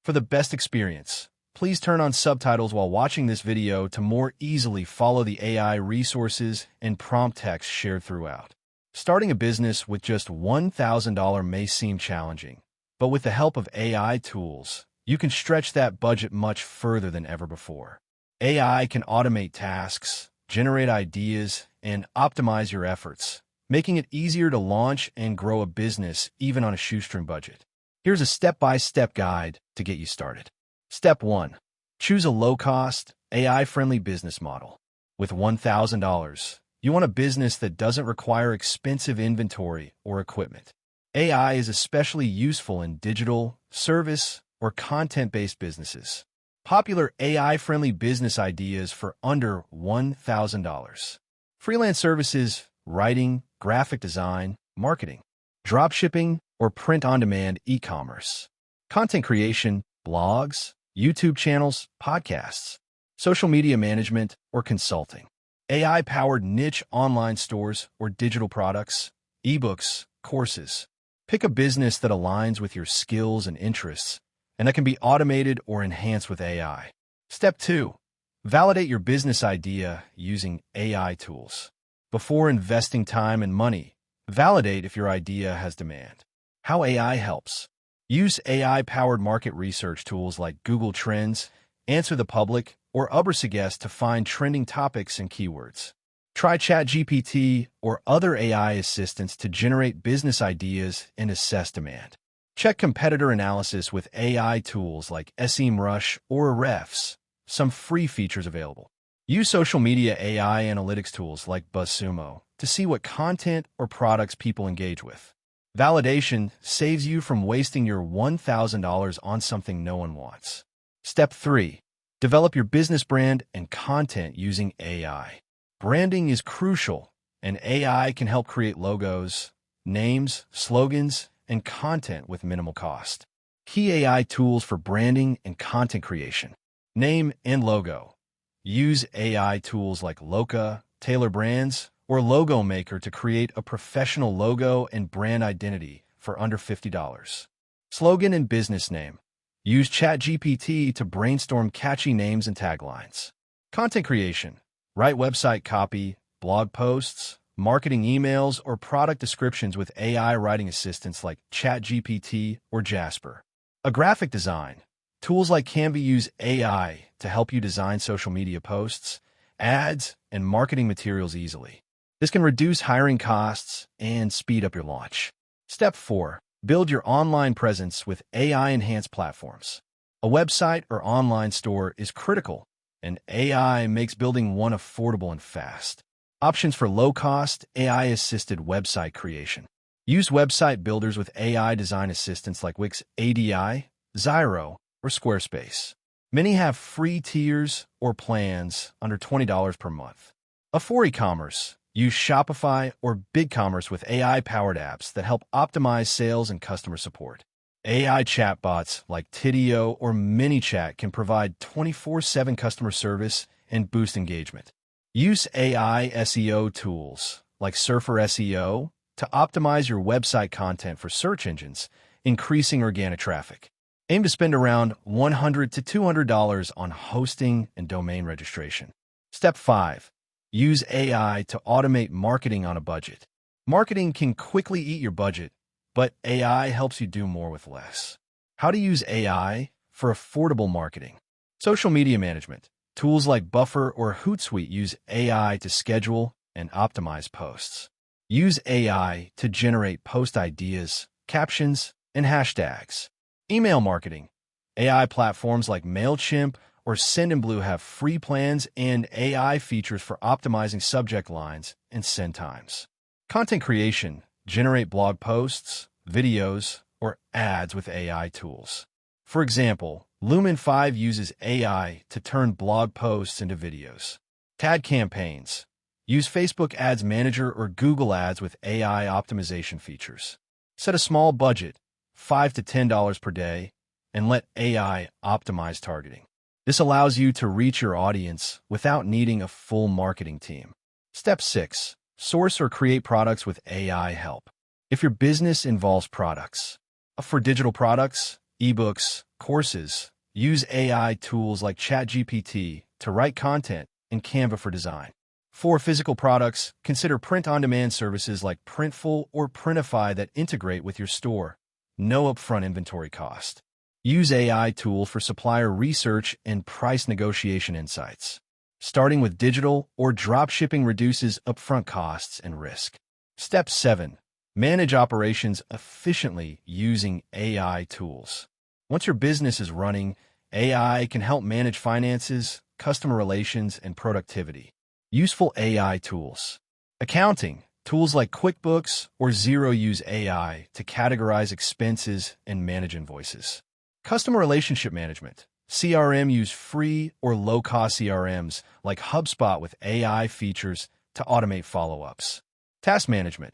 For the best experience, please turn on subtitles while watching this video to more easily follow the AI resources and prompt text shared throughout. Starting a business with just $1,000 may seem challenging, but with the help of AI tools, you can stretch that budget much further than ever before. AI can automate tasks, generate ideas, and optimize your efforts, making it easier to launch and grow a business even on a shoestring budget. Here's a step-by-step guide to get you started. Step 1. Choose a low-cost, AI-friendly business model. With $1,000, you want a business that doesn't require expensive inventory or equipment. AI is especially useful in digital, service, or content-based businesses. Popular AI-friendly business ideas for under $1,000. Freelance services, writing, graphic design, marketing, dropshipping, or print-on-demand e-commerce. Content creation, blogs, YouTube channels, podcasts, social media management, or consulting. AI-powered niche online stores or digital products, ebooks, courses. Pick a business that aligns with your skills and interests, and that can be automated or enhanced with AI. Step 2. Validate your business idea using AI tools. Before investing time and money, validate if your idea has demand. How AI helps. Use AI-powered market research tools like Google Trends, Answer the Public, or Ubersuggest to find trending topics and keywords. Try ChatGPT or other AI assistants to generate business ideas and assess demand. Check competitor analysis with AI tools like SEMrush or Ahrefs, some free features available. Use social media AI analytics tools like BuzzSumo to see what content or products people engage with. Validation saves you from wasting your $1,000 on something no one wants. Step 3. Develop your business brand and content using AI. Branding is crucial, and AI can help create logos, names, slogans, and content with minimal cost. Key AI tools for branding and content creation. Name and logo. Use AI tools like Loca, Tailor Brands, or Logo Maker to create a professional logo and brand identity for under $50. Slogan and business name. Use ChatGPT to brainstorm catchy names and taglines. Content creation. Write website copy, blog posts, marketing emails, or product descriptions with AI writing assistants like ChatGPT or Jasper. A graphic design. Tools like Canva use AI to help you design social media posts, ads, and marketing materials easily. This can reduce hiring costs and speed up your launch. Step 4. Build your online presence with AI-enhanced platforms. A website or online store is critical, and AI makes building one affordable and fast. Options for low-cost, AI-assisted website creation. Use website builders with AI design assistants like Wix ADI, Zyro, or Squarespace. Many have free tiers or plans under $20 per month. For e-commerce, use Shopify or BigCommerce with AI-powered apps that help optimize sales and customer support. AI chatbots like Tidio or MiniChat can provide 24/7 customer service and boost engagement. Use AI SEO tools like Surfer SEO to optimize your website content for search engines, increasing organic traffic. Aim to spend around $100 to $200 on hosting and domain registration. Step 5. Use AI to automate marketing on a budget. Marketing can quickly eat your budget, but AI helps you do more with less. How to use AI for affordable marketing. Social media management. Tools like Buffer or Hootsuite use AI to schedule and optimize posts. Use AI to generate post ideas, captions, and hashtags. Email marketing. AI platforms like MailChimp or Sendinblue have free plans and AI features for optimizing subject lines and send times. Content creation. Generate blog posts, videos, or ads with AI tools. For example, Lumen 5 uses AI to turn blog posts into videos. Ad campaigns. Use Facebook Ads Manager or Google Ads with AI optimization features. Set a small budget, $5 to $10 per day, and let AI optimize targeting. This allows you to reach your audience without needing a full marketing team. Step 6. Source or create products with AI help. If your business involves products. For digital products, ebooks, courses. Use AI tools like ChatGPT to write content and Canva for design. For physical products, consider print-on-demand services like Printful or Printify that integrate with your store. No upfront inventory cost. Use AI tools for supplier research and price negotiation insights. Starting with digital or dropshipping reduces upfront costs and risk. Step 7. Manage operations efficiently using AI tools. Once your business is running, AI can help manage finances, customer relations, and productivity. Useful AI tools. Accounting. Tools like QuickBooks or Xero use AI to categorize expenses and manage invoices. Customer relationship management. CRM use free or low-cost CRMs like HubSpot with AI features to automate follow-ups. Task management.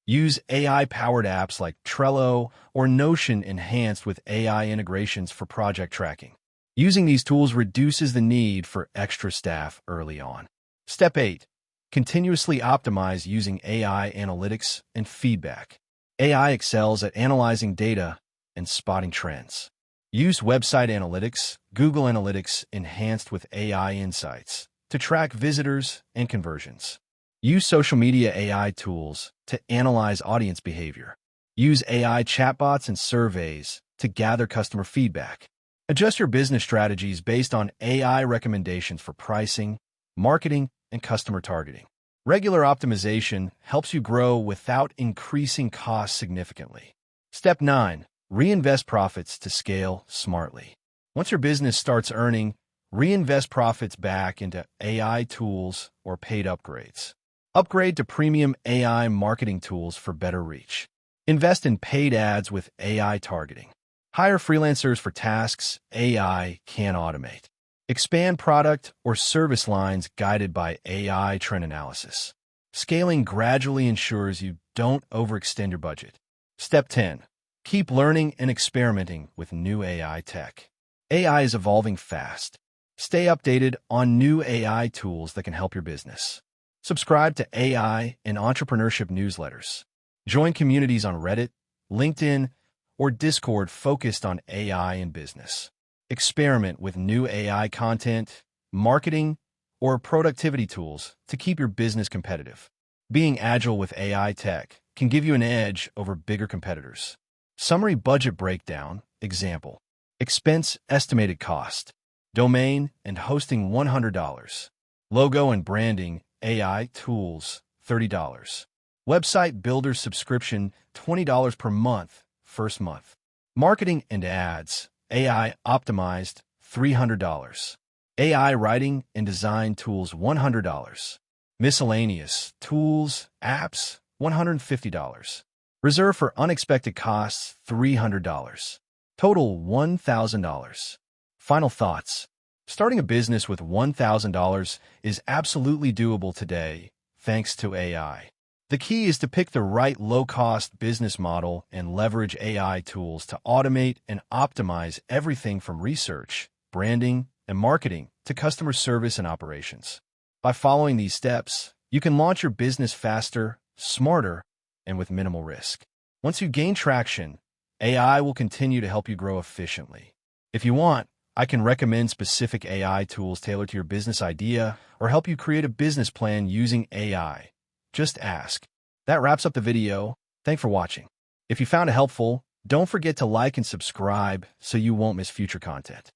Use AI-powered apps like Trello or Notion enhanced with AI integrations for project tracking. Using these tools reduces the need for extra staff early on. Step 8. Continuously optimize using AI analytics and feedback. AI excels at analyzing data and spotting trends. Use website analytics, Google Analytics enhanced with AI insights to track visitors and conversions. Use social media AI tools to analyze audience behavior. Use AI chatbots and surveys to gather customer feedback. Adjust your business strategies based on AI recommendations for pricing, marketing, and customer targeting. Regular optimization helps you grow without increasing costs significantly. Step 9. Reinvest profits to scale smartly. Once your business starts earning, reinvest profits back into AI tools or paid upgrades. Upgrade to premium AI marketing tools for better reach. Invest in paid ads with AI targeting. Hire freelancers for tasks AI can automate. Expand product or service lines guided by AI trend analysis. Scaling gradually ensures you don't overextend your budget. Step 10. Keep learning and experimenting with new AI tech. AI is evolving fast. Stay updated on new AI tools that can help your business. Subscribe to AI and entrepreneurship newsletters. Join communities on Reddit, LinkedIn, or Discord focused on AI and business. Experiment with new AI content, marketing, or productivity tools to keep your business competitive. Being agile with AI tech can give you an edge over bigger competitors. Summary budget breakdown, example. Expense estimated cost. Domain and hosting $100. Logo and branding, AI tools, $30. Website builder subscription, $20 per month, first month. Marketing and ads, AI optimized, $300. AI writing and design tools, $100. Miscellaneous tools, apps, $150. Reserve for unexpected costs, $300. Total, $1,000. Final thoughts. Starting a business with $1,000 is absolutely doable today, thanks to AI. The key is to pick the right low-cost business model and leverage AI tools to automate and optimize everything from research, branding, and marketing to customer service and operations. By following these steps, you can launch your business faster, smarter, and with minimal risk. Once you gain traction, AI will continue to help you grow efficiently. If you want, I can recommend specific AI tools tailored to your business idea or help you create a business plan using AI. Just ask. That wraps up the video. Thanks for watching. If you found it helpful, don't forget to like and subscribe so you won't miss future content.